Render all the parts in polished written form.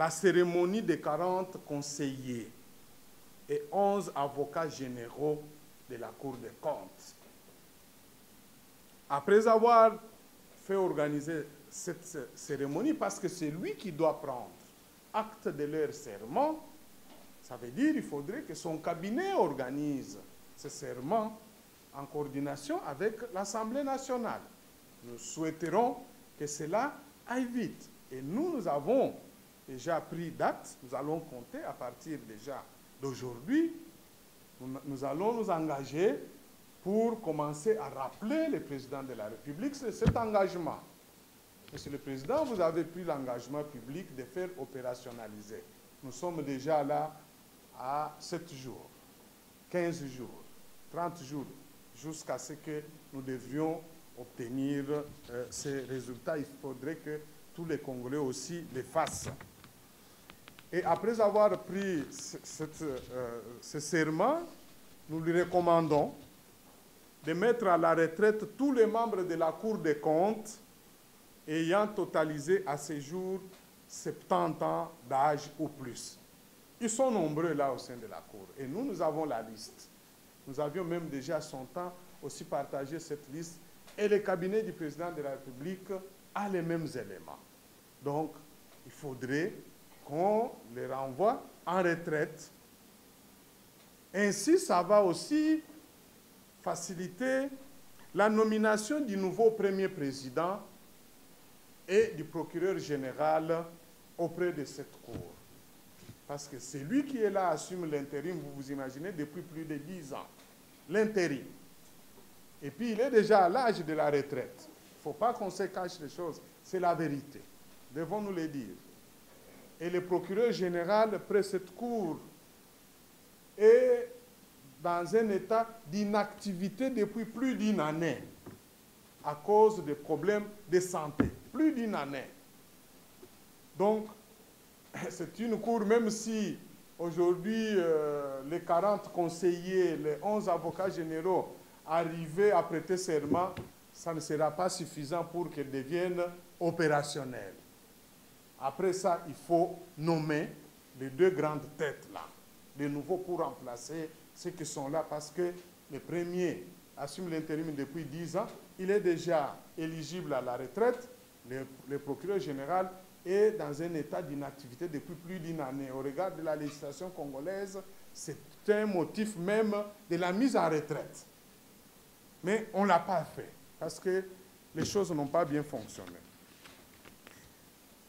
la cérémonie des 40 conseillers et 11 avocats généraux de la Cour des comptes. Après avoir fait organiser cette cérémonie, parce que c'est lui qui doit prendre acte de leur serment, ça veut dire qu'il faudrait que son cabinet organise ce serment en coordination avec l'Assemblée nationale. Nous souhaiterons que cela aille vite. Et nous avons déjà pris date, nous allons compter à partir déjà d'aujourd'hui, nous allons nous engager pour commencer à rappeler le président de la République cet engagement. Monsieur le Président, vous avez pris l'engagement public de faire opérationnaliser. Nous sommes déjà là à 7 jours, 15 jours, 30 jours, jusqu'à ce que nous devrions obtenir ces résultats. Il faudrait que tous les Congolais aussi les fassent. Et après avoir pris ce serment, nous lui recommandons de mettre à la retraite tous les membres de la Cour des comptes ayant totalisé à ce jour 70 ans d'âge ou plus. Ils sont nombreux là au sein de la Cour. Et nous avons la liste. Nous avions même déjà à son temps aussi partagé cette liste. Et le cabinet du président de la République a les mêmes éléments. Donc, il faudrait qu'on les renvoie en retraite. Ainsi, ça va aussi faciliter la nomination du nouveau premier président et du procureur général auprès de cette Cour. Parce que c'est lui qui est là, assume l'intérim, vous vous imaginez, depuis plus de 10 ans. L'intérim. Et puis, il est déjà à l'âge de la retraite. Il ne faut pas qu'on se cache les choses. C'est la vérité. Devons-nous le dire. Et le procureur général, après cette Cour, est dans un état d'inactivité depuis plus d'une année à cause des problèmes de santé. Plus d'une année. Donc, c'est une Cour, même si aujourd'hui les 40 conseillers, les 11 avocats généraux arrivaient à prêter serment, ça ne sera pas suffisant pour qu'elle devienne opérationnelle. Après ça, il faut nommer les deux grandes têtes là, de nouveau pour remplacer ceux qui sont là, parce que le premier assume l'intérim depuis 10 ans, il est déjà éligible à la retraite, le procureur général est dans un état d'inactivité depuis plus d'une année. Au regard de la législation congolaise, c'est un motif même de la mise en retraite. Mais on ne l'a pas fait, parce que les choses n'ont pas bien fonctionné.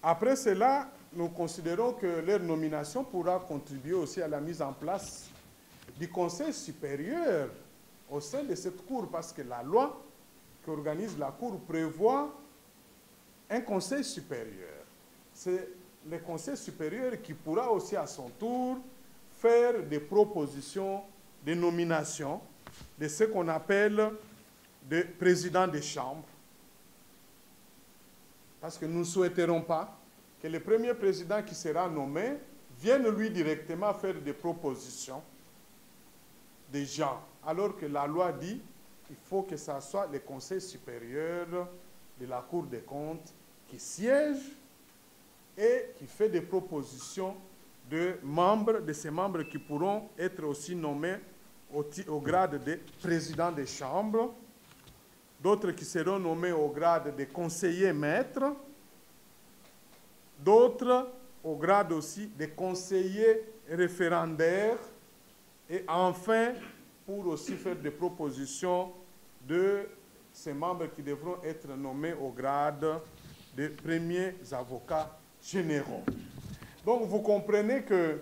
Après cela, nous considérons que leur nomination pourra contribuer aussi à la mise en place du Conseil supérieur au sein de cette Cour, parce que la loi qui organise la Cour prévoit un Conseil supérieur. C'est le Conseil supérieur qui pourra aussi à son tour faire des propositions de nomination de ce qu'on appelle des présidents des chambres. Parce que nous ne souhaiterons pas que le premier président qui sera nommé vienne lui directement faire des propositions des gens, alors que la loi dit qu'il faut que ce soit le Conseil supérieur de la Cour des comptes qui siège et qui fait des propositions de membres, de ces membres qui pourront être aussi nommés au grade de président des chambres, d'autres qui seront nommés au grade de conseillers maîtres, d'autres au grade aussi de conseillers référendaires, et enfin, pour aussi faire des propositions de ces membres qui devront être nommés au grade de premiers avocats généraux. Donc, vous comprenez que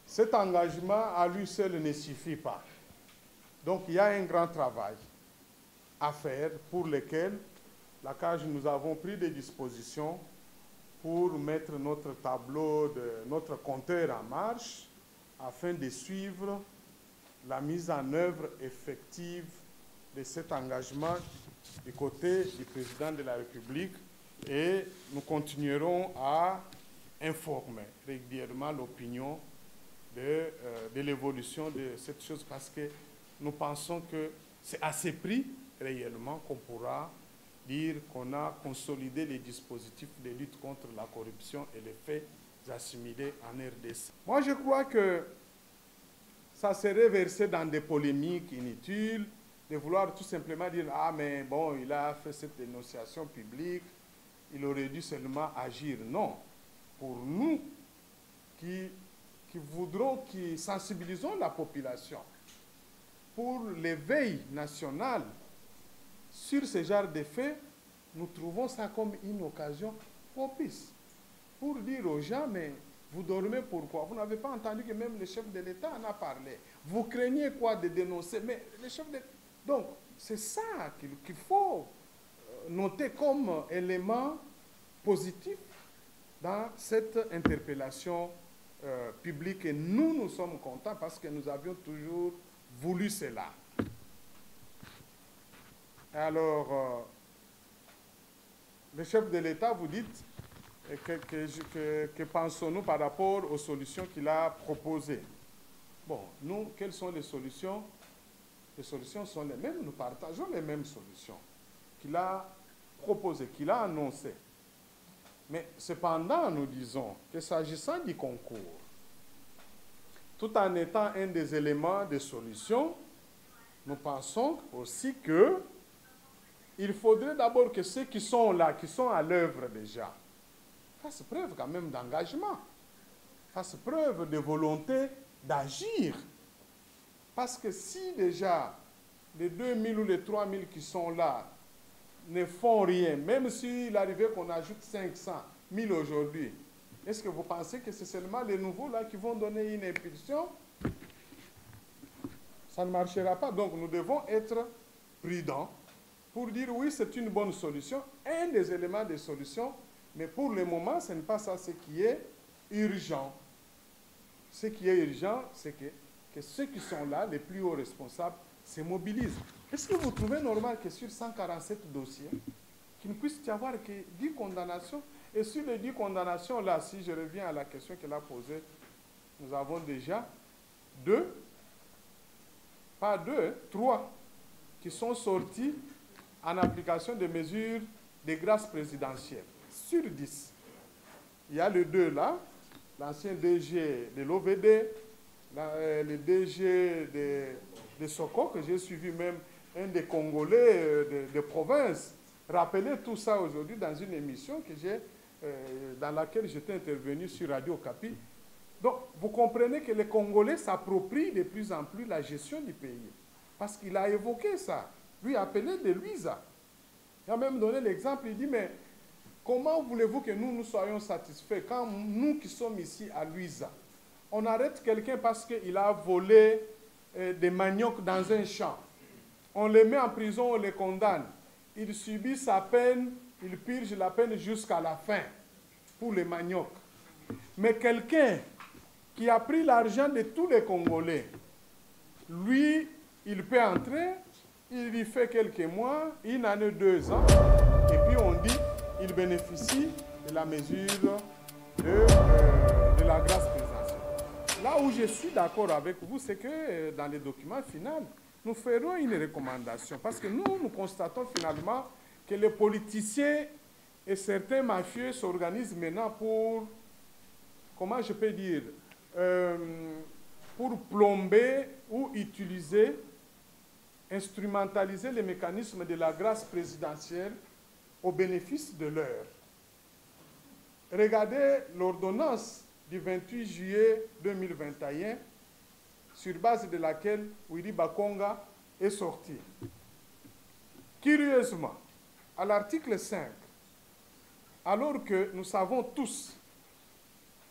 cet engagement à lui seul ne suffit pas. Donc, il y a un grand travail à faire pour lequel la CAGE, nous avons pris des dispositions pour mettre notre tableau, notre compteur en marche afin de suivre la mise en œuvre effective de cet engagement du côté du président de la République, et nous continuerons à informer régulièrement l'opinion de l'évolution de cette chose, parce que nous pensons que c'est à ce prix réellement qu'on pourra dire qu'on a consolidé les dispositifs de lutte contre la corruption et les faits assimilés en RDC. Moi, je crois que ça serait versé dans des polémiques inutiles, de vouloir tout simplement dire « Ah, mais bon, il a fait cette dénonciation publique, il aurait dû seulement agir. » Non. Pour nous, qui voudrons, qui sensibilisons la population pour l'éveil national sur ce genre de faits, nous trouvons ça comme une occasion propice pour dire aux gens, mais vous dormez pourquoi? Vous n'avez pas entendu que même le chef de l'État en a parlé. Vous craignez quoi de dénoncer? Mais le chef de... Donc, c'est ça qu'il faut noter comme élément positif dans cette interpellation publique. Et nous sommes contents parce que nous avions toujours voulu cela. Alors, le chef de l'État, vous dites, que pensons-nous par rapport aux solutions qu'il a proposées? Bon, nous, quelles sont les solutions? Les solutions sont les mêmes, nous partageons les mêmes solutions qu'il a proposées, qu'il a annoncées. Mais cependant, nous disons que s'agissant du concours, tout en étant un des éléments de solution, nous pensons aussi que il faudrait d'abord que ceux qui sont là, qui sont à l'œuvre déjà, fassent preuve quand même d'engagement, fassent preuve de volonté d'agir. Parce que si déjà les 2000 ou les 3000 qui sont là ne font rien, même s'il arrivait qu'on ajoute 500 000 aujourd'hui, est-ce que vous pensez que c'est seulement les nouveaux là qui vont donner une impulsion? Ça ne marchera pas. Donc nous devons être prudents pour dire oui, c'est une bonne solution, un des éléments de solution, mais pour le moment, ce n'est pas ça ce qui est urgent. Ce qui est urgent, c'est que ceux qui sont là, les plus hauts responsables, se mobilisent. Est-ce que vous trouvez normal que sur 147 dossiers, qu'il ne puisse y avoir que 10 condamnations? Et sur les 10 condamnations, là, si je reviens à la question qu'elle a posée, nous avons déjà 3 qui sont sortis en application des mesures de grâce présidentielle. Sur 10. Il y a les 2 là, l'ancien DG de l'OVD, le DG de Soko, que j'ai suivi même, un des Congolais de province, rappeler tout ça aujourd'hui dans une émission que dans laquelle j'étais intervenu sur Radio Okapi. Donc, vous comprenez que les Congolais s'approprient de plus en plus la gestion du pays. Parce qu'il a évoqué ça. Lui appelé de Luiza. Il a même donné l'exemple, il dit, mais comment voulez-vous que nous soyons satisfaits quand nous qui sommes ici à Luiza, on arrête quelqu'un parce qu'il a volé des maniocs dans un champ. On le met en prison, on le condamne. Il subit sa peine, il purge la peine jusqu'à la fin pour les maniocs. Mais quelqu'un qui a pris l'argent de tous les Congolais, lui, il peut entrer, il y fait quelques mois, une année, 2 ans, et puis on dit il bénéficie de la mesure de la grâce présidentielle. Là où je suis d'accord avec vous, c'est que dans les documents finaux, nous ferons une recommandation. Parce que nous constatons finalement que les politiciens et certains mafieux s'organisent maintenant pour, comment je peux dire, pour plomber ou utiliser, instrumentaliser les mécanismes de la grâce présidentielle au bénéfice de l'heure. Regardez l'ordonnance du 28 juillet 2021, sur base de laquelle Willy Bakonga est sorti. Curieusement, à l'article 5, alors que nous savons tous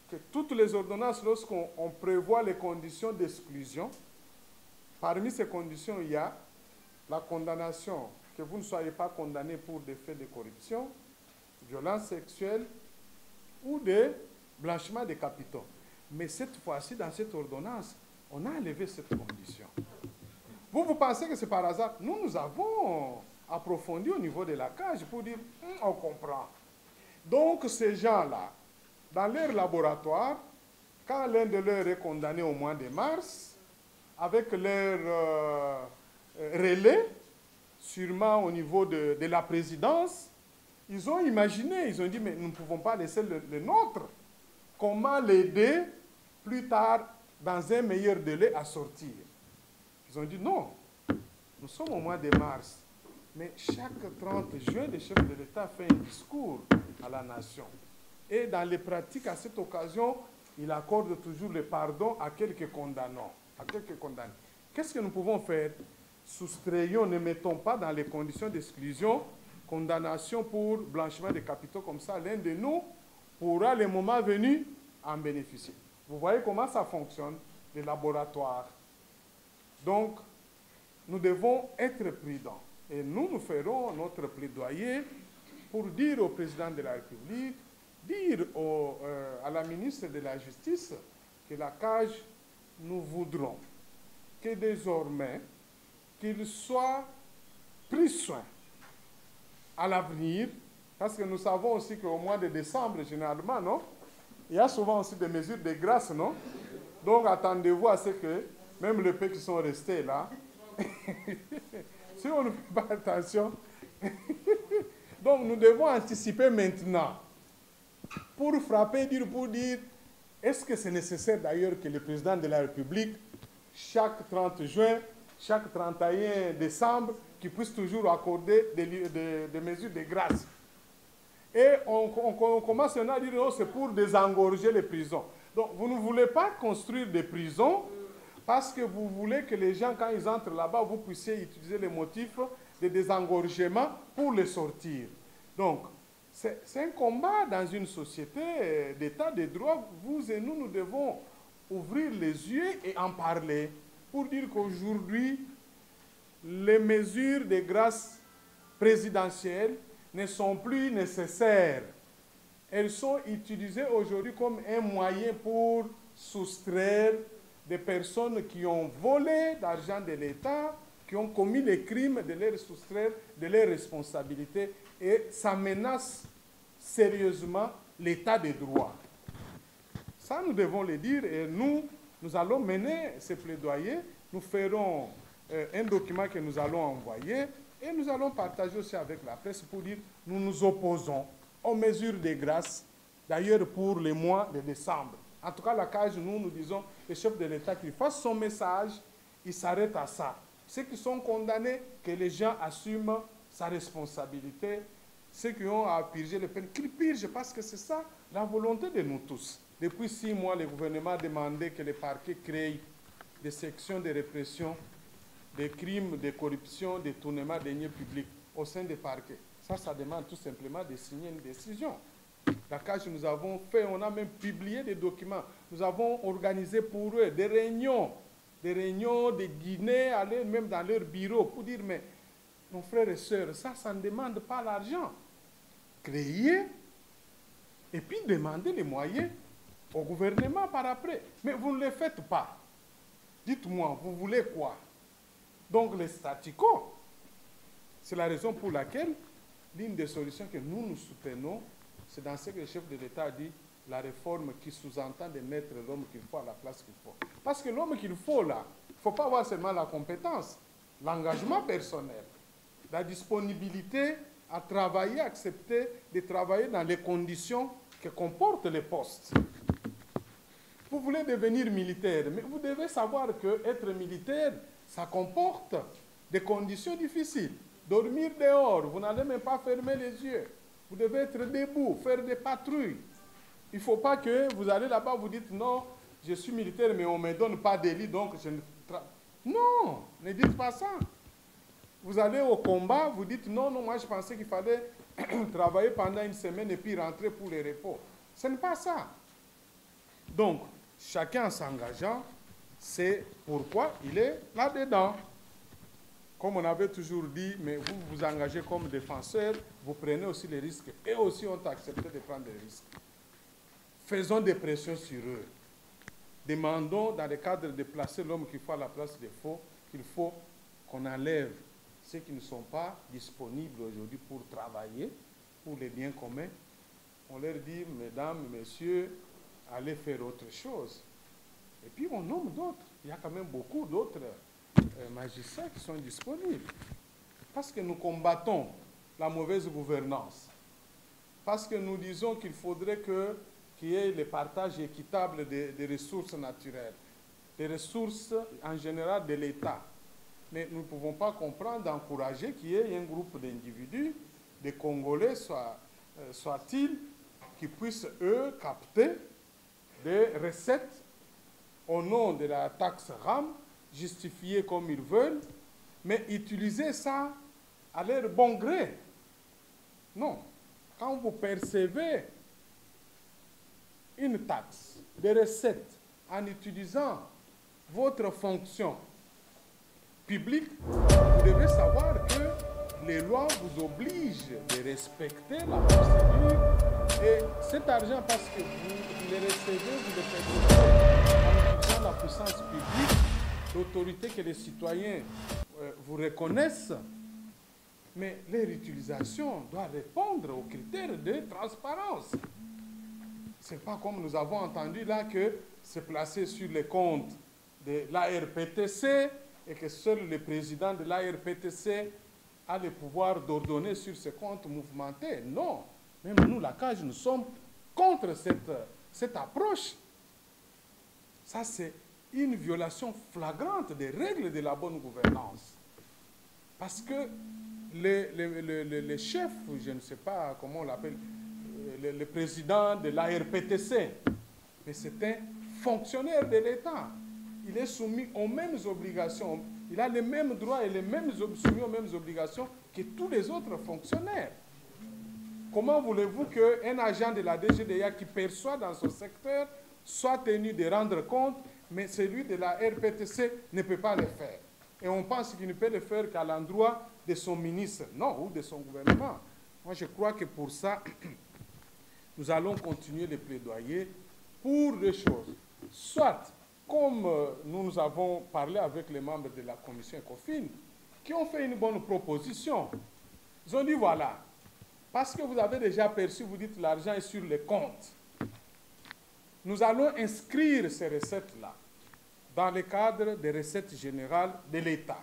que toutes les ordonnances, lorsqu'on prévoit les conditions d'exclusion, parmi ces conditions, il y a la condamnation, que vous ne soyez pas condamné pour des faits de corruption, violence sexuelle ou de blanchiment de capitaux. Mais cette fois-ci, dans cette ordonnance, on a enlevé cette condition. Vous pensez que c'est par hasard? Nous avons approfondi au niveau de la cage pour dire, on comprend. Donc, ces gens-là, dans leur laboratoire, quand l'un de leurs est condamné au mois de mars, avec leur relais, sûrement au niveau de la présidence, ils ont imaginé, ils ont dit, mais nous ne pouvons pas laisser le nôtre. Comment l'aider plus tard, dans un meilleur délai, à sortir? Ils ont dit, non, nous sommes au mois de mars, mais chaque 30 juin, le chef de l'État fait un discours à la nation. Et dans les pratiques, à cette occasion, il accorde toujours le pardon à quelques condamnants, à quelques condamnés. Qu'est-ce que nous pouvons faire? Soustrayons, ne mettons pas dans les conditions d'exclusion, condamnation pour blanchiment de capitaux comme ça. L'un de nous pourra, le moment venu, en bénéficier. Vous voyez comment ça fonctionne, les laboratoires. Donc, nous devons être prudents. Et nous ferons notre plaidoyer pour dire au président de la République, dire à la ministre de la Justice que la CAJ, nous voudrons que désormais, qu'il soit pris soin à l'avenir, parce que nous savons aussi qu'au mois de décembre, généralement, non, il y a souvent aussi des mesures de grâce, non? Donc attendez-vous à ce que même les pays qui sont restés là, si on ne fait pas attention, donc nous devons anticiper maintenant pour frapper, pour dire, est-ce que c'est nécessaire d'ailleurs que le président de la République, chaque 30 juin, chaque 31 décembre, qu'il puisse toujours accorder des mesures de grâce? Et on commence maintenant à dire, non, c'est pour désengorger les prisons. Donc, vous ne voulez pas construire des prisons parce que vous voulez que les gens, quand ils entrent là-bas, vous puissiez utiliser les motifs de désengorgement pour les sortir. Donc, c'est un combat dans une société d'état de droit. Vous et nous, nous devons ouvrir les yeux et en parler pour dire qu'aujourd'hui, les mesures de grâce présidentielle ne sont plus nécessaires. Elles sont utilisées aujourd'hui comme un moyen pour soustraire des personnes qui ont volé l'argent de l'État, qui ont commis les crimes, de les soustraire de leurs responsabilités. Et ça menace sérieusement l'État de droit. Ça, nous devons le dire et nous allons mener ce plaidoyer. Nous ferons un document que nous allons envoyer et nous allons partager aussi avec la presse pour dire nous nous opposons aux mesures de grâce, d'ailleurs pour le mois de décembre. En tout cas, la CAJ, nous disons, le chef de l'État qu'il fasse son message, il s'arrête à ça. Ceux qui sont condamnés, que les gens assument sa responsabilité. Ceux qui ont à purger les peines, qu'ils purgent, parce que c'est ça la volonté de nous tous. Depuis 6 mois, le gouvernement a demandé que les parquets créent des sections de répression des crimes, de corruption, de détournement de deniers publics au sein des parquets. Ça demande tout simplement de signer une décision. La CAJ, nous avons fait, on a même publié des documents. Nous avons organisé pour eux des réunions, des dîners, aller même dans leur bureau pour dire, mais nos frères et sœurs, ça ne demande pas l'argent. Créer et puis demander les moyens au gouvernement par après. Mais vous ne les faites pas. Dites-moi, vous voulez quoi? Donc les statu quo, c'est la raison pour laquelle l'une des solutions que nous soutenons, c'est dans ce que le chef de l'État a dit, la réforme qui sous-entend de mettre l'homme qu'il faut à la place qu'il faut. Parce que l'homme qu'il faut là, il ne faut pas avoir seulement la compétence, l'engagement personnel, la disponibilité à travailler, accepter de travailler dans les conditions que comportent les postes. Vous voulez devenir militaire, mais vous devez savoir qu'être militaire, ça comporte des conditions difficiles. Dormir dehors, vous n'allez même pas fermer les yeux. Vous devez être debout, faire des patrouilles. Il ne faut pas que vous allez là-bas, vous dites non, je suis militaire, mais on ne me donne pas de lit, donc je ne travaille. Non, ne dites pas ça. Vous allez au combat, vous dites non, moi je pensais qu'il fallait travailler pendant une semaine et puis rentrer pour les repos. Ce n'est pas ça. Donc, chacun en s'engageant, c'est pourquoi il est là-dedans. Comme on avait toujours dit, mais vous vous engagez comme défenseur, vous prenez aussi les risques. Et aussi ont accepté de prendre des risques. Faisons des pressions sur eux. Demandons, dans le cadre de placer l'homme qu'il faut à la place des faux, qu'il faut qu'on enlève ceux qui ne sont pas disponibles aujourd'hui pour travailler, pour les biens communs. On leur dit, mesdames, messieurs, allez faire autre chose. Et puis on nomme d'autres. Il y a quand même beaucoup d'autres magistrats qui sont disponibles. parce que nous combattons la mauvaise gouvernance, parce que nous disons qu'il faudrait qu'il y ait le partage équitable des ressources naturelles, des ressources en général de l'État. Mais nous ne pouvons pas comprendre d'encourager qu'il y ait un groupe d'individus, des Congolais soit-il, qui puissent, eux, capter des recettes au nom de la taxe RAM, justifier comme ils veulent, mais utiliser ça à leur bon gré. Non. Quand vous percevez une taxe, des recettes, en utilisant votre fonction publique, vous devez savoir que les lois vous obligent de respecter la procédure. Et cet argent, parce que vous le recevez, vous le percevez en utilisant la puissance publique, l'autorité que les citoyens vous reconnaissent, mais leur utilisation doit répondre aux critères de transparence. Ce n'est pas comme nous avons entendu là que c'est placé sur les comptes de l'ARPTC et que seul le président de l'ARPTC a le pouvoir d'ordonner sur ces comptes mouvementés. Non. Même nous, la CAGE, nous sommes contre cette approche. Ça, c'est une violation flagrante des règles de la bonne gouvernance. Parce que le chef, je ne sais pas comment on l'appelle, le président de l'ARPTC, mais c'est un fonctionnaire de l'État. Il est soumis aux mêmes obligations. Il a les mêmes droits et soumis aux mêmes obligations que tous les autres fonctionnaires. Comment voulez-vous qu'un agent de la DGDA qui perçoit dans son secteur soit tenu de rendre compte, mais celui de la RPTC ne peut pas le faire? Et on pense qu'il ne peut le faire qu'à l'endroit de son ministre, non, ou de son gouvernement. Moi, je crois que pour ça, nous allons continuer les plaidoyer pour deux choses. Soit, comme nous avons parlé avec les membres de la commission ECOFIN, qui ont fait une bonne proposition. Ils ont dit, voilà, parce que vous avez déjà perçu, vous dites l'argent est sur les comptes. Nous allons inscrire ces recettes-là dans le cadre des recettes générales de l'État.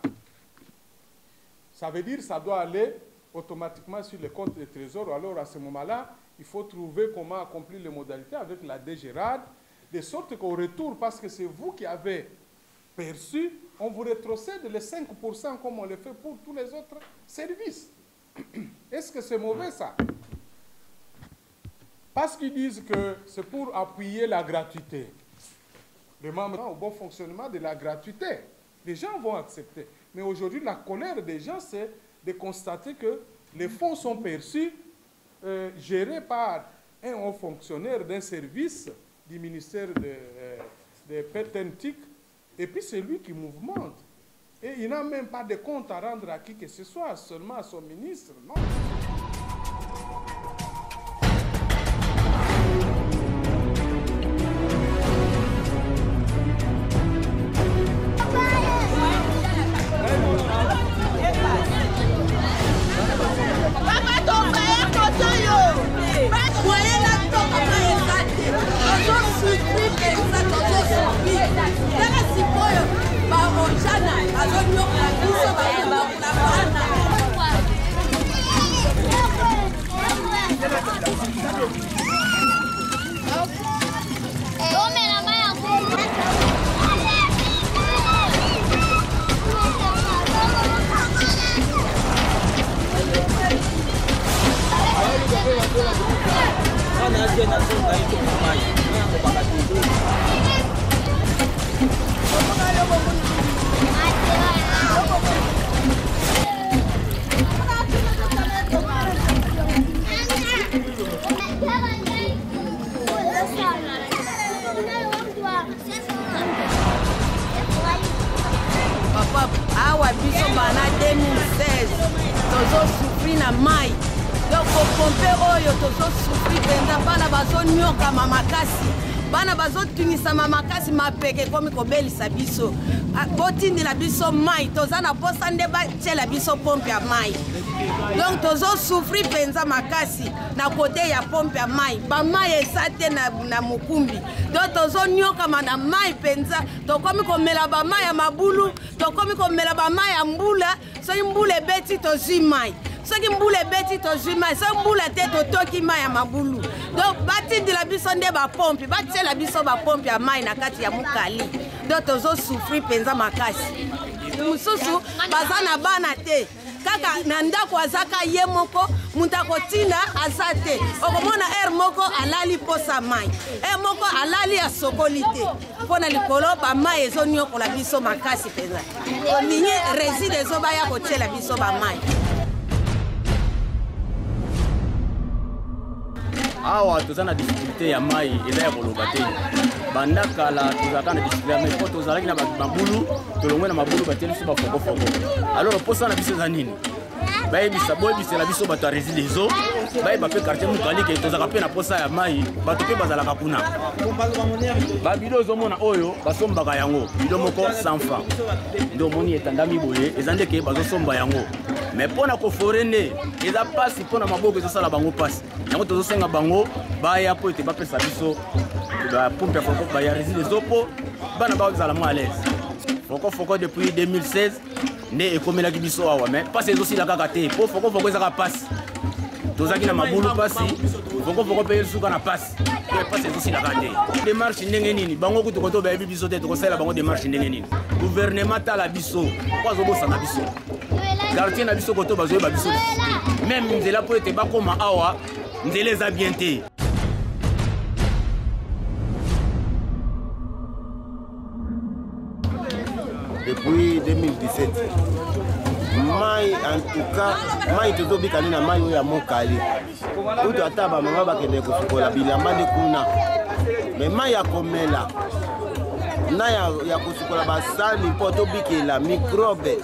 Ça veut dire que ça doit aller automatiquement sur les comptes de trésor. Alors, à ce moment-là, il faut trouver comment accomplir les modalités avec la DGRAD, de sorte qu'au retour, parce que c'est vous qui avez perçu, on vous rétrocède les 5% comme on le fait pour tous les autres services. Est-ce que c'est mauvais, ça? Parce qu'ils disent que c'est pour appuyer la gratuité. Les membres au bon fonctionnement de la gratuité. Les gens vont accepter. Mais aujourd'hui, la colère des gens, c'est de constater que les fonds sont perçus, gérés par un haut fonctionnaire d'un service du ministère de Pétentique, et puis c'est lui qui mouvemente. Et il n'a même pas de compte à rendre à qui que ce soit, seulement à son ministre, non. Awa biso bana 2016 tozo souffrir na mai donc pompe oyo tozo souffrir penza bana bazonyoka makasi bana bazotunisa makasi mapeke komi kobelisa biso botindela biso mai toza na posa nde batiela biso pompe ya mai donc tozosufri mpenza makasi na kote ya pompe ya mai bamai eza te na mokumbi donc tozoniokama na mai mpenza tokomi komela bamai ya mabulu tokomi komela bamai ya mbula soki mbula ebeti tozwi mai soki mbula ebeti tozwi mai soki mbula te totoki mai ya mabulu donc batindela biso nde bapompe batiela biso bapompe ya mai na kati ya mokali donc tozosufri mpenza makasi mosusu baza na bana te kaka na ndako azaka ye moko mutu akotinda aza te okomona ere moko alali posa mai ere moko alali asokoli te mpo na likolo bamai ezoniokola biso makasi mpenza olingi reside ezobaya kotiela biso bamai awa toza na difficulté ya mai eza ya koloba te banda kala tozalaka na difficulté mais mpo tozalaki na mabulu tolongwe na mabulu batieli biso bafokofoko alors posa na biso eza nini boyebisela biso bato ya reside ezo bayeba mpe quartier mokali ke tozalaka mpe na posa ya mai bato mpe bazalaka kuna babilo ozomona oyo basombaka yango bilo moko 100 francs nde omoni etandami boye eza ndeke bazosomba yango mais mpo na kofore nde eza mpasi mpo na maboko ezosala bango mpasi yango tozosenga bango baya mpo ete bapesa biso bapompe ya fokofoko ya reside ezo mpo bana bazala mo à l'aise fokofoko depuis 2016 nde ekomelaki biso awa mais mpasi ezosila kaka te mpo fokofoko ezaka mpasi tozalaki na mabulu mpasi fokofoko mpe esuka na mpasi mpe mpasi ezosilaka te démarche ndenge nini bango kutu koto bayebi biso te tokosalela bango démarche ndenge nini gouvernement tala biso mpo azobosana biso quartier na biso koto bazoyeba biso même nzela mpo ete bakoma awa nzela eza bien te depuis 2017 mai en tout cas mai tozobikani na mai oyo ya mokali kutu ata bamama bakende kosukola bilamba nde kuna me mai ya komela na ya kosukola basani mpo tobikela microbe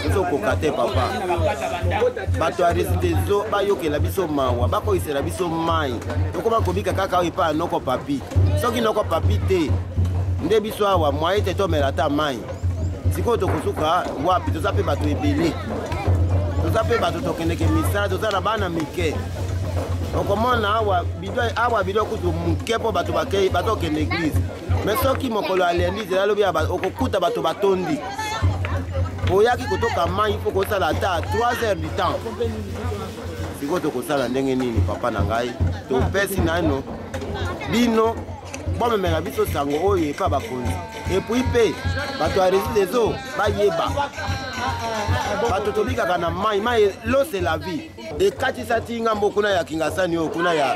tozokoka te papa bato ya reside zo bayokela biso mawa bakoyisela biso mai tokoma kobika kaka oyo epa ya noko papi soki noko papi te nde biso awa mwaye te tomela ata mai sikoyo tokosuka wapi toza mpe bato ebele toza mpe bato tokendeke misala toza na bana mike okomona awa bilo kutu moke mpo bato bakokende eglize mais soki mokolo ya lendi zela alobi okokuta bato batondi oyaki kotoka mai mpo kosala ata 3 heures du temps sikoyo tokosala ndenge nini papa na ngai topesi nano bino bomemela biso sango oyo epa bakonzi epui mpe bato ya reside ezo bayeba bato tobikaka na mai l'eau c'est la vie ekatisa ti ngambo kuna ya kingasani oyo kuna ya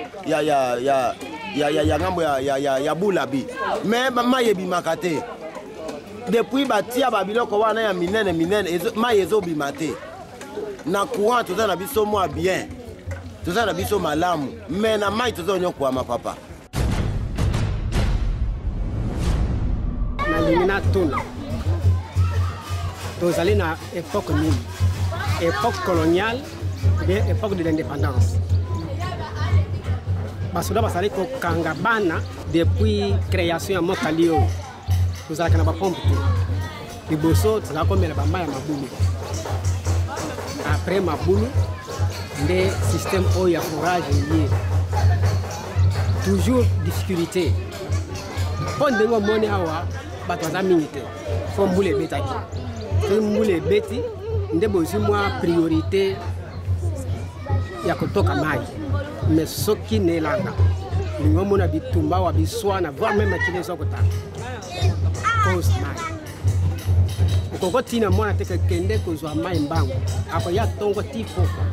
ngambo ya bulabi me mai ebimaka te depuis batia babiloko wana ya minene mai ezobima te na courant toza na biso mwa bien toza na biso malamu me na mai tozonyokwama papa nalingi natuna tozali na époque nini époque coloniale bien époque de l'indépendance basoda bazali kokanga bana depuis création ya mokali oyo tozalaka na bapompe te liboso tozala komela bamai ya mabulu après mabulu nde système oyo ya fourrage ye toujours difficulté mpo ndenge omoni awa bato baza mingi te fo mbula ebetaki soki mbula ebeti nde bozwi mwa priorité ya kotoka mai mais soki nelanga lingi omona bitumba wa biswana voire même akili ezokotaka cause mai okokotina mwana te kekende kozwa mai mbangu akoya ntongo ti poko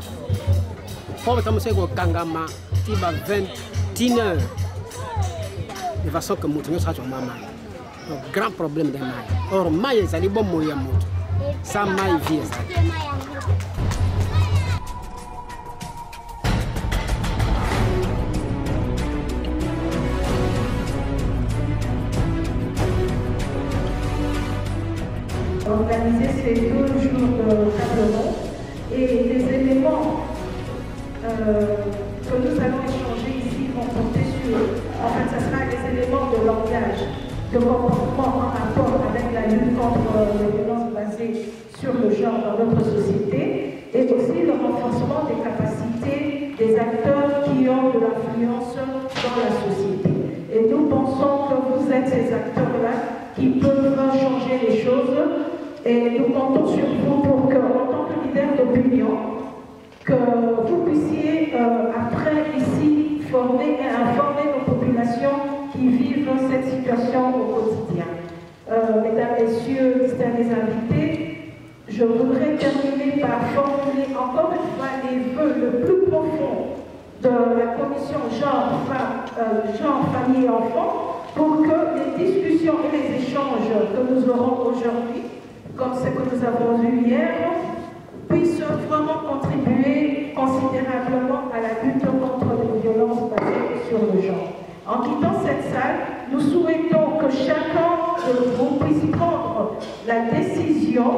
po bata mosoki kokangama ti ba 21 heures de façon que moto nyonso azwa mwa mai donc grand problème de mai or mai ezali bomoi ya moto sa mai vie ezali organiser ces 2 jours de table ronde et les éléments que nous allons échanger ici vont porter sur, en fait, ce sera les éléments de langage, de comportement en rapport avec la lutte contre les violences basées sur le genre dans notre société et aussi le renforcement renforcement des capacités des acteurs qui ont de l'influence dans la société. Et nous pensons que vous êtes ces acteurs-là qui peuvent changer les choses. Et nous comptons sur vous pour que, en tant que leader d'opinion, que vous puissiez, après ici, former et informer nos populations qui vivent cette situation au quotidien. Mesdames, Messieurs, distingués invités, je voudrais terminer par formuler encore une fois les vœux le plus profond de la commission genre, famille et enfants pour que les discussions et les échanges que nous aurons aujourd'hui, comme ce que nous avons eu hier, puissent vraiment contribuer considérablement à la lutte contre les violences basées sur le genre. En quittant cette salle, nous souhaitons que chacun de vous puisse prendre la décision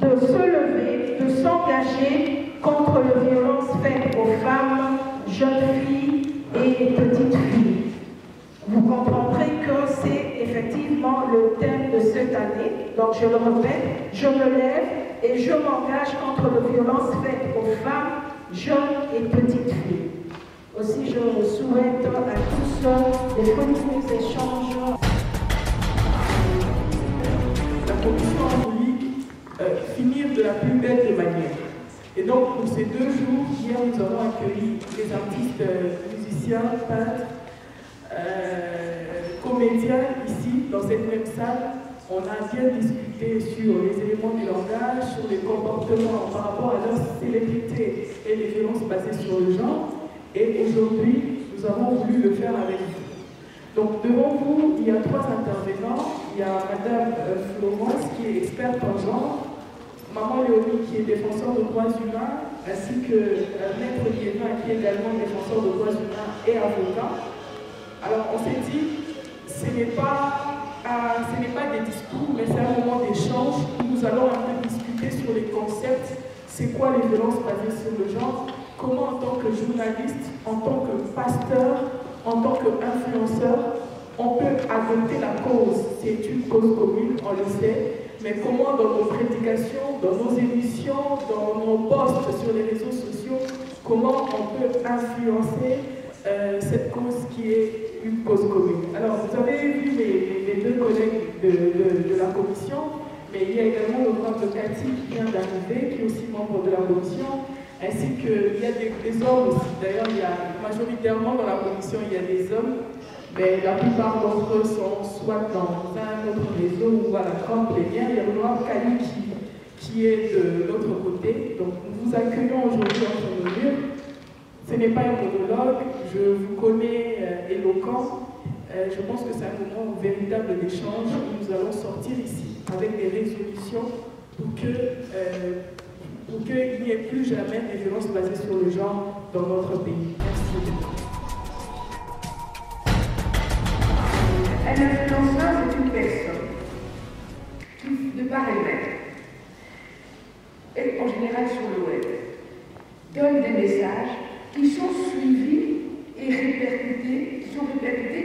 de se lever, de s'engager contre les violences faites aux femmes, jeunes filles et petites filles. Vous comprendrez que c'est effectivement le thème de cette année. Donc je le répète, je me lève et je m'engage contre les violences faites aux femmes, jeunes et petites filles. Aussi, je souhaite à tous des fructueux échanges. La commission a voulu finir de la plus belle des manières. Et donc, pour ces 2 jours, hier, nous avons accueilli des artistes, musiciens, peintres, comédiens ici, dans cette même salle. On a bien discuté sur les éléments du langage, sur les comportements par rapport à leur célébrité et les violences basées sur le genre. Et aujourd'hui, nous avons voulu le faire avec vous. Donc devant vous, il y a 3 intervenants. Il y a Madame Florence qui est experte en genre, Maman Léonie qui est défenseur de droits humains, ainsi que Maître Liévin qui est également défenseur de droits humains et avocat. Alors on s'est dit, ce n'est pas des discours, mais c'est un moment d'échange où nous allons un peu discuter sur les concepts. C'est quoi les violences basées sur le genre? Comment en tant que journaliste, en tant que pasteur, en tant qu'influenceur, on peut adopter la cause. C'est une cause commune, on le sait, mais comment dans nos prédications, dans nos émissions, dans nos posts sur les réseaux sociaux, comment on peut influencer cette cause qui est une cause commune. Alors, vous avez vu les 2 collègues de la commission, mais il y a également l'honorable Cathy qui vient d'arriver, qui est aussi membre de la commission, ainsi qu'il y a des hommes aussi. D'ailleurs, il y a majoritairement dans la commission, il y a des hommes, mais la plupart d'entre eux sont soit dans un autre réseau ou à la grande plénière. Il y a l'honorable Kali qui est de l'autre côté. Donc, nous vous accueillons aujourd'hui entre nos murs. Ce n'est pas un monologue, je vous connais éloquent. Je pense que c'est un moment véritable d'échange où nous allons sortir ici avec des résolutions pour qu'il n'y ait plus jamais des violences basées sur le genre dans notre pays. Merci. Un influenceur, c'est une personne qui, de par elle-même, et en général sur le web, donne des messages qui sont suivis et répercutés,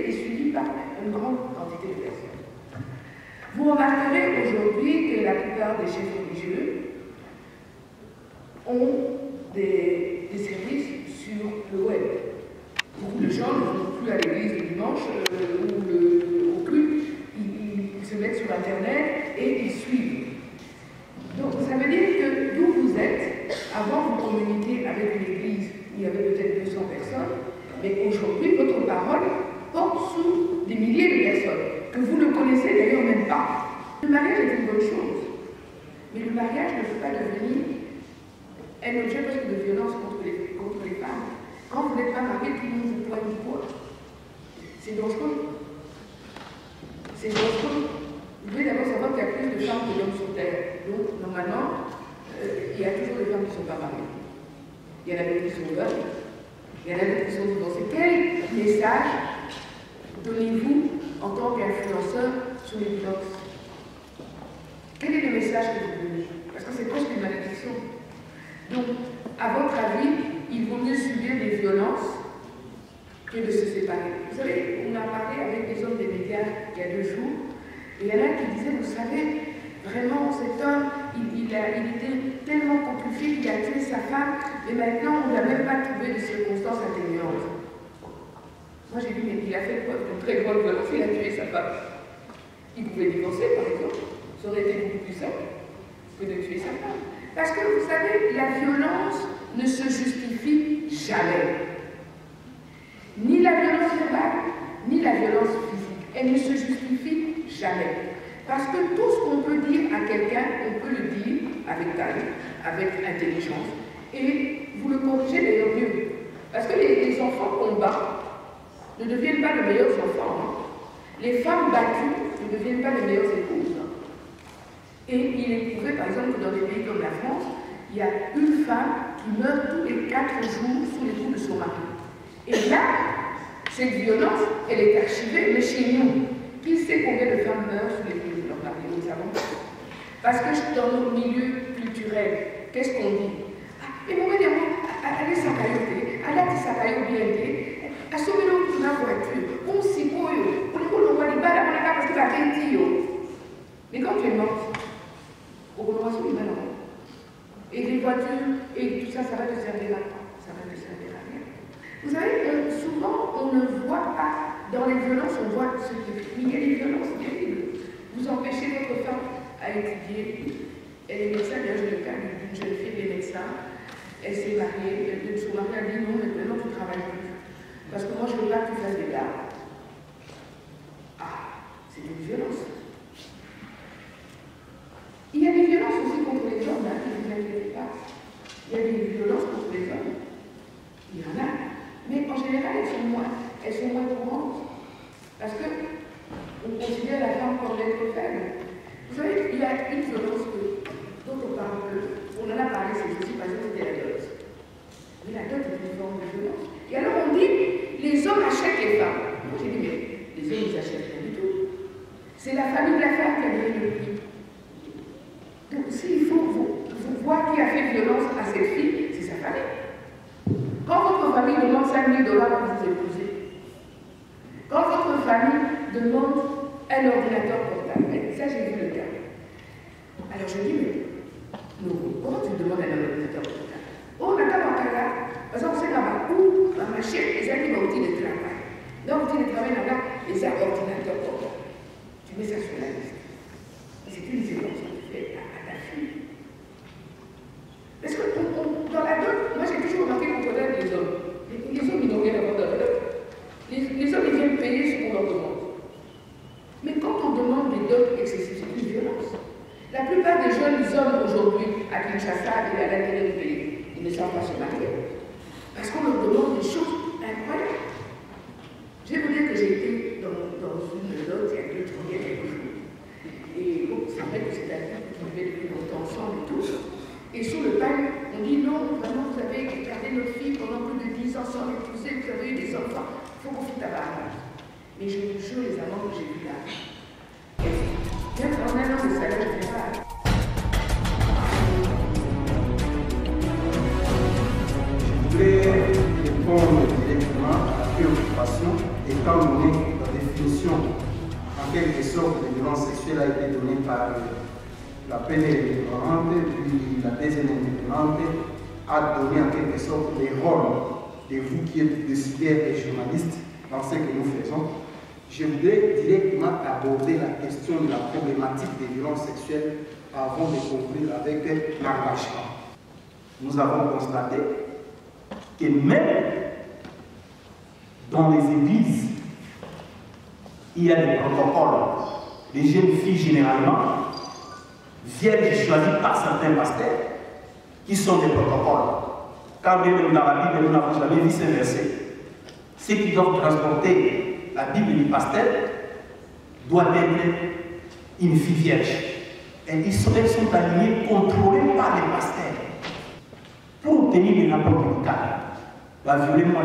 et suivis par une grande quantité de personnes. Vous remarquerez aujourd'hui que la plupart des chefs religieux ont des services sur le web. Beaucoup de gens ne vont plus à l'église le dimanche ou au culte, ils se mettent sur Internet et ils suivent. Donc ça veut dire que d'où vous êtes, avant vous communiquiez avec une église, il y avait peut-être 200 personnes, mais aujourd'hui votre parole porte sous des milliers de personnes, que vous ne connaissez d'ailleurs même pas. Le mariage est une bonne chose, mais le mariage ne peut pas devenir un objet presque de violence contre les femmes. Quand vous n'êtes pas marié, tout le monde vous pointe du poids. C'est dangereux. C'est dangereux. Vous devez d'abord savoir qu'il y a plus de femmes que d'hommes sur Terre. Donc, normalement, il y a toujours des femmes qui ne sont pas mariées. Il y en a d'autres qui sont veuves. Il y en a d'autres qui sont divorcées. Quel message donnez-vous en tant qu'influenceur sur les violences? Quel est le message que vous donnez? Parce que c'est presque une malédiction. Donc, à votre avis, il vaut mieux subir des violences que de se séparer. Vous savez, on a parlé avec des hommes des médias il y a 2 jours, et il y en a qui disaient, vous savez, vraiment, cet homme, il était tellement compulsif, il a tué sa femme, et maintenant on n'a même pas trouvé de circonstances atténuantes. Moi j'ai dit, mais il a fait preuve d'une très grande violence, il a tué sa femme. Il pouvait divorcer par exemple, ça aurait été beaucoup plus simple que de tuer sa femme. Parce que vous savez, la violence ne se justifie jamais. Ni la violence verbale, ni la violence physique. Elle ne se justifie jamais. Parce que tout ce qu'on peut dire à quelqu'un, on peut le dire avec taille, avec intelligence. Et vous le corrigez d'ailleurs mieux. Parce que les enfants qu'on bat ne deviennent pas les meilleurs enfants. Hein. Les femmes battues ne deviennent pas les meilleures épouses. Hein. Et il est prouvé, par exemple, que dans des pays comme la France, il y a une femme qui meurt tous les 4 jours sous les coups de son mari. Et là, cette violence, elle est archivée, mais chez nous, qui sait combien de femmes meurent sous les coups de leur mari? Nous ne savons pas. Parce que dans nos milieux culturels, qu'est-ce qu'on dit? Et mon dire, allez s'accailloter, allez s'accailloter, à sauver notre voiture, on s'y couille, on voit les balles, on a parce que ça fait mais quand tu es morte, au renoncement, il est malheureux. Et les voitures, et tout ça, ça va te servir à quoi? Ça va te servir à rien. Vous savez, souvent, on ne voit pas, dans les violences, on voit ce qui est. Mais il y a des violences terribles. Vous empêchez votre femme à étudier. Elle est médecin, bien j'ai le cas d'une jeune fille, elle est médecin. Elle s'est mariée, son mari a dit non, maintenant tu ne travailles plus. Parce que moi, je ne veux pas que tu fasses des gardes. Ah, c'est une violence. Il y a des violences aussi contre les hommes, hein, ne vous inquiétez pas. Il y a des violences contre les hommes. Il y en a. Mais en général, elles sont moins courantes. Parce qu'on considère la femme comme l'être faible. Vous savez, il y a une violence dont on parle peu. On en a parlé ces jours-ci, parce que c'était la dot. Mais la dot est une forme de violence. Et alors on dit, les hommes achètent les femmes. Moi j'ai dit, mais les hommes, ils achètent rien du tout. C'est la famille de la femme qui a donné le prix. Donc s'il faut vous voir qui a fait violence à cette fille, c'est sa famille. Quand votre famille demande 5 000 $ pour vous épouser, quand votre famille demande un ordinateur portable, ça j'ai vu le cas. Alors je dis, mais comment tu demandes un ordinateur portable? Oh, on a là, parce qu'on sait là-bas où la machine, les gens qui vont outil de travail. Donc, outil de travail là-bas, les ordinateurs portables. Tu mets ça sur la liste. C'est une violence que tu fais à ta fille. Parce que dans la dot, moi j'ai toujours remarqué qu'on connaît les hommes. Les hommes, ils n'ont rien à voir dans la dot. Les hommes, ils viennent payer ce qu'on leur demande. Mais quand on demande des dots excessifs, c'est une violence. La plupart des jeunes hommes aujourd'hui, à Kinshasa et à l'intérieur du pays, ils ne savent pas se marier. Parce qu'on leur demande des choses incroyables. Je vais vous dire que j'ai été dans une dot il y a quelques jours. Et bon, c'est vrai que c'est un couple qui vivait depuis longtemps ensemble et tout. Et sur le bail, on dit non, vraiment, vous avez gardé notre fille pendant plus de 10 ans sans l'épouser, vous avez eu des enfants, il faut qu'on fasse tabac. Mais je vous jure, les amants que j'ai vus là, même en un an de salaire, je ne sais pas. Je voudrais répondre directement à la préoccupation, étant donné que la définition, en quelque sorte, de violence sexuelle a été donnée par la première intervenante, puis la deuxième intervenante a donné en quelque sorte les rôles de vous qui êtes décideurs et journalistes dans ce que nous faisons. Je voudrais directement aborder la question de la problématique des violences sexuelles avant de conclure avec l'engagement. Nous avons constaté que même dans les églises, il y a des protocoles. Les jeunes filles, généralement, viennent choisies par certains pasteurs, qui sont des protocoles. Quand même dans la Bible, nous n'avons jamais vu ce verset. Ceux qui doivent transporter la Bible du pasteur doit être une fille vierge. Et elles sont alignés, contrôlés par les pasteurs. Pour obtenir des rapports médicaux, la violer moi,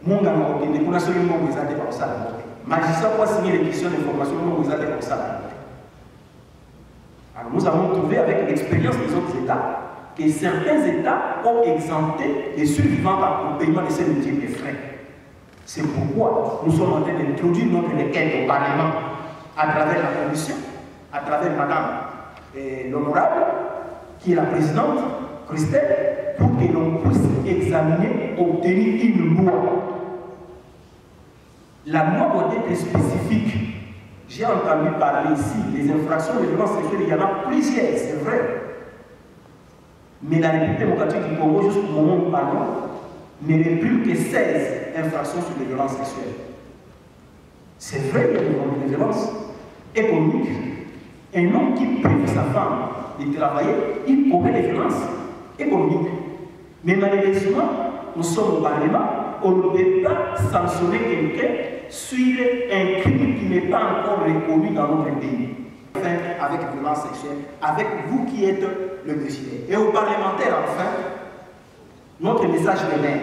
mon gamin, on a seulement des athées comme ça. Magistrat pour signer les questions d'information, nous avons comme ça. Alors nous avons trouvé avec l'expérience des autres États que certains États ont exempté les survivants par le paiement de ces multiples frais. C'est pourquoi nous sommes en train d'introduire notre requête au Parlement à travers la Commission, à travers Madame l'honorable, qui est la présidente, Christelle, pour que l'on puisse examiner, obtenir une loi. La loi doit être spécifique. J'ai entendu parler ici, les infractions de violence sexuelle, il y en a plusieurs, c'est vrai. Mais la République démocratique du Congo, jusqu'au moment où nous parlons, ne réprime que 16 infractions sur les violences sexuelles. C'est vrai, il y a des violences économiques. Un homme qui prive sa femme de travailler, il commet des violences économiques. Mais malheureusement, nous sommes au Parlement, on ne peut pas sanctionner quelqu'un sur un crime qui n'est pas encore reconnu dans notre pays. Avec la violence sexuelle, avec vous qui êtes le décideur. Et aux parlementaires, enfin, notre message de maire,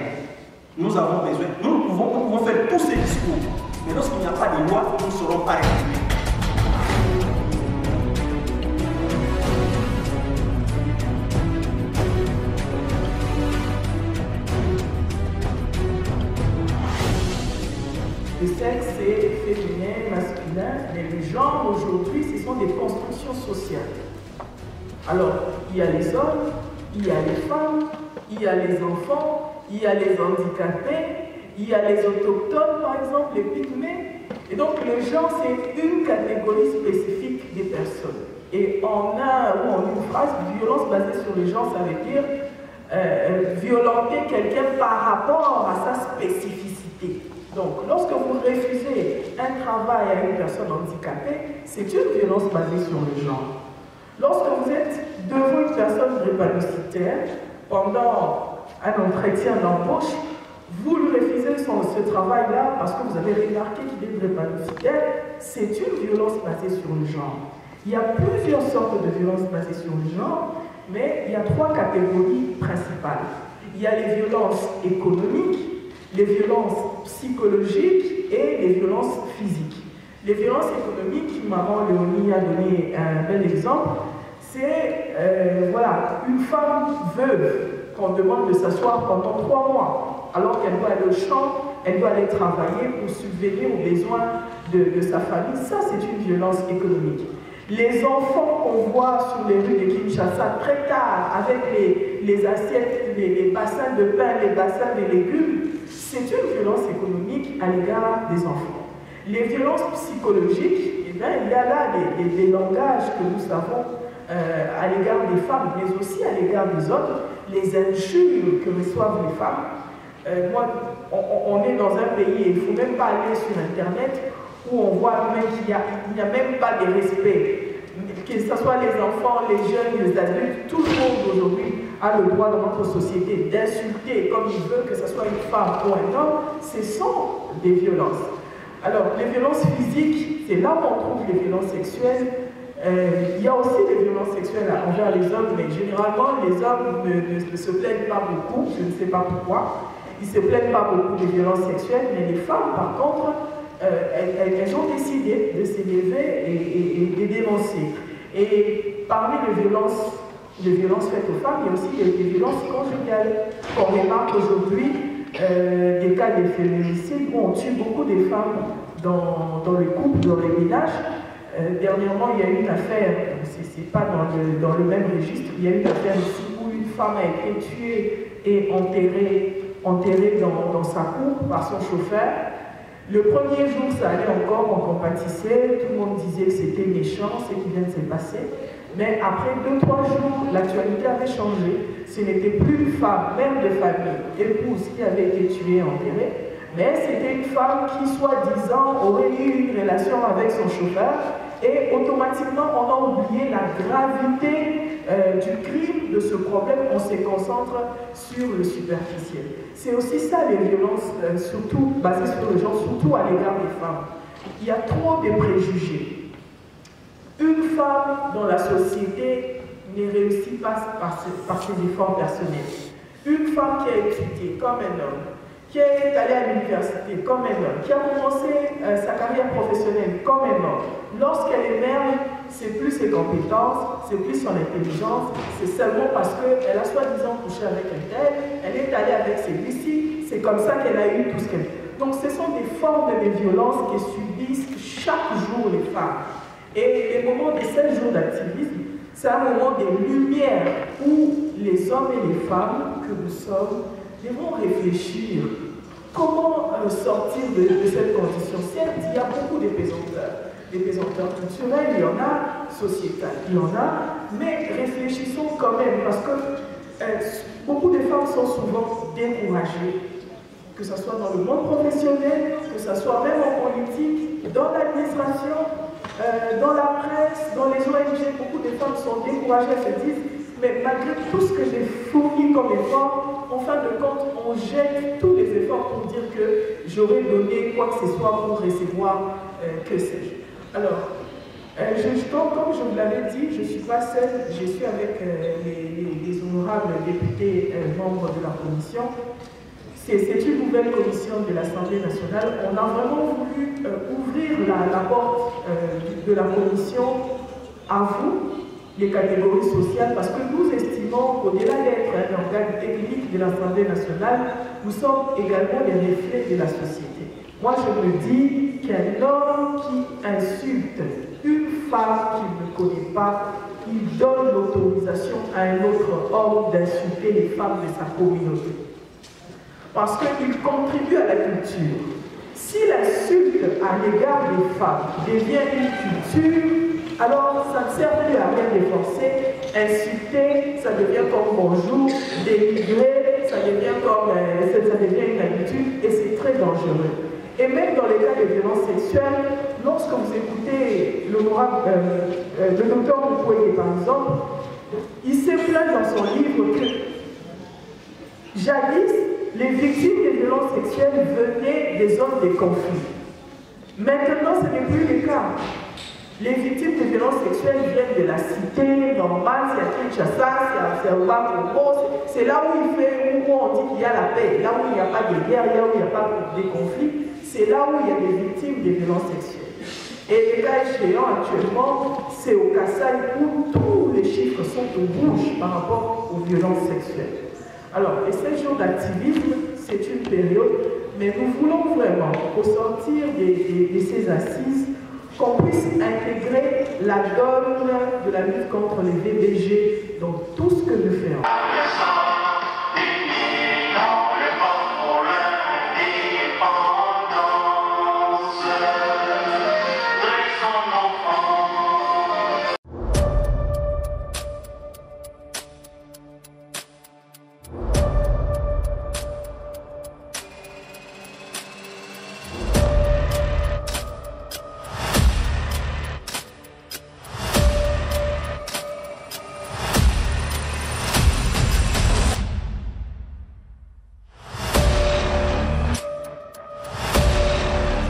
nous avons besoin, nous pouvons faire tous ces discours, mais lorsqu'il n'y a pas de loi, nous ne serons pas réprimés. Le sexe, c'est féminin, masculin, mais le genre aujourd'hui, ce sont des constructions sociales. Alors, il y a les hommes, il y a les femmes, il y a les enfants, il y a les handicapés, il y a les autochtones, par exemple, les pygmées. Et donc, le genre, c'est une catégorie spécifique des personnes. Et en un ou en une phrase, violence basée sur le genre, ça veut dire violenter quelqu'un par rapport à sa spécificité. Donc, lorsque vous refusez un travail à une personne handicapée, c'est une violence basée sur le genre. Lorsque vous êtes devant une personne drépanocytaire, pendant un entretien d'embauche, vous lui refusez ce travail-là parce que vous avez remarqué qu'il est drépanocytaire, c'est une violence basée sur le genre. Il y a plusieurs sortes de violences basées sur le genre, mais il y a 3 catégories principales. Il y a les violences économiques, les violences psychologiques et les violences physiques. Les violences économiques, maman Léonie a donné un bel exemple, c'est voilà, une femme veuve qu'on demande de s'asseoir pendant 3 mois, alors qu'elle doit aller au champ, elle doit aller travailler pour subvenir aux besoins de sa famille. Ça, c'est une violence économique. Les enfants qu'on voit sur les rues de Kinshasa très tard, avec les assiettes, les bassins de pain, les bassins de légumes, c'est une violence économique à l'égard des enfants. Les violences psychologiques, eh bien, il y a là des langages que nous savons à l'égard des femmes, mais aussi à l'égard des autres, les injures que reçoivent les femmes. Moi, on est dans un pays, il ne faut même pas aller sur Internet, où on voit même qu'il n'y a même pas de respect. Que ce soit les enfants, les jeunes, les adultes, tout le monde aujourd'hui a le droit dans notre société d'insulter comme il veut, que ce soit une femme ou un homme. Ce sont des violences. Alors, les violences physiques, c'est là où on trouve les violences sexuelles. Il y a aussi des violences sexuelles envers les hommes, mais généralement, les hommes ne se plaignent pas beaucoup, je ne sais pas pourquoi. Ils ne se plaignent pas beaucoup des violences sexuelles, mais les femmes, par contre, elles ont décidé de s'élever et de dénoncer. Et parmi les violences faites aux femmes, il y a aussi des violences conjugales. On remarque aujourd'hui des cas de féminicides où on tue beaucoup de femmes dans les couples, dans les ménages. Dernièrement, il y a eu une affaire, c'est pas dans le même registre, il y a eu une affaire ici où une femme a été tuée et enterrée dans sa cour par son chauffeur. Le premier jour, ça allait encore, on compatissait, tout le monde disait que c'était méchant, ce qui vient de se passer. Mais après 2-3 jours, l'actualité avait changé. Ce n'était plus une femme, mère de famille, épouse qui avait été tuée et enterrée, mais c'était une femme qui, soi-disant, aurait eu une relation avec son chauffeur et automatiquement, on a oublié la gravité du crime, de ce problème, on se concentre sur le superficiel. C'est aussi ça les violences, surtout basées sur le genre, surtout à l'égard des femmes. Il y a trop de préjugés. Une femme dans la société ne réussit pas par ses efforts personnels. Une femme qui a étudié comme un homme, qui est allée à l'université comme un homme, qui a commencé sa carrière professionnelle comme un homme, lorsqu'elle émerge, c'est plus ses compétences, c'est plus son intelligence, c'est seulement parce qu'elle a soi-disant couché avec un tel, elle est allée avec celui-ci, c'est comme ça qu'elle a eu tout ce qu'elle a. Donc ce sont des formes de violence que subissent chaque jour les femmes. Et les moments des 16 jours d'activisme, c'est un moment de lumière où les hommes et les femmes que nous sommes devons réfléchir comment sortir de cette condition. Certes, il y a beaucoup d'épésanteurs. L'épésanteur culturel, il y en a, sociétal, il y en a, mais réfléchissons quand même, parce que beaucoup de femmes sont souvent découragées, que ce soit dans le monde professionnel, que ce soit même en politique, dans l'administration, dans la presse, dans les ONG, beaucoup de femmes sont découragées, elles se disent, mais malgré tout ce que j'ai fourni comme effort, en fin de compte, on jette tous les efforts pour dire que j'aurais donné quoi que ce soit pour recevoir, que sais-je. Alors, comme je vous l'avais dit, je ne suis pas seule, je suis avec les honorables députés membres de la commission. C'est une nouvelle commission de l'Assemblée nationale. On a vraiment voulu ouvrir la porte de la commission à vous, les catégories sociales, parce que nous estimons qu'au-delà d'être un organe technique de l'Assemblée nationale, nous sommes également les reflets de la société. Moi, je me dis qu'un homme qui insulte une femme qu'il ne connaît pas, il donne l'autorisation à un autre homme d'insulter les femmes de sa communauté. Parce qu'il contribue à la culture. Si l'insulte à l'égard des femmes devient une culture, alors ça ne sert plus à rien de forcer. Insulter, ça devient comme bonjour, dénigrer, ça devient une habitude et c'est très dangereux. Et même dans les cas de violences sexuelles, lorsque vous écoutez l'honorable, le docteur Mukwege par exemple, il s'est plaint dans son livre que jadis, les victimes des violences sexuelles venaient des zones de conflit. Maintenant, ce n'est plus le cas. Les victimes de violences sexuelles viennent de la cité normale, c'est à Kinshasa, c'est à Ouakobo, c'est là où on dit qu'il y a la paix, là où il n'y a pas de guerre, là où il n'y a pas de conflit, c'est là où il y a des victimes de violences sexuelles. Et les cas échéants actuellement, c'est au Kasaï où tous les chiffres sont au rouge par rapport aux violences sexuelles. Alors, les 7 jours d'activisme, c'est une période, mais nous voulons vraiment, au sortir de ces assises, qu'on puisse intégrer la donne de la lutte contre les VBG dans tout ce que nous faisons.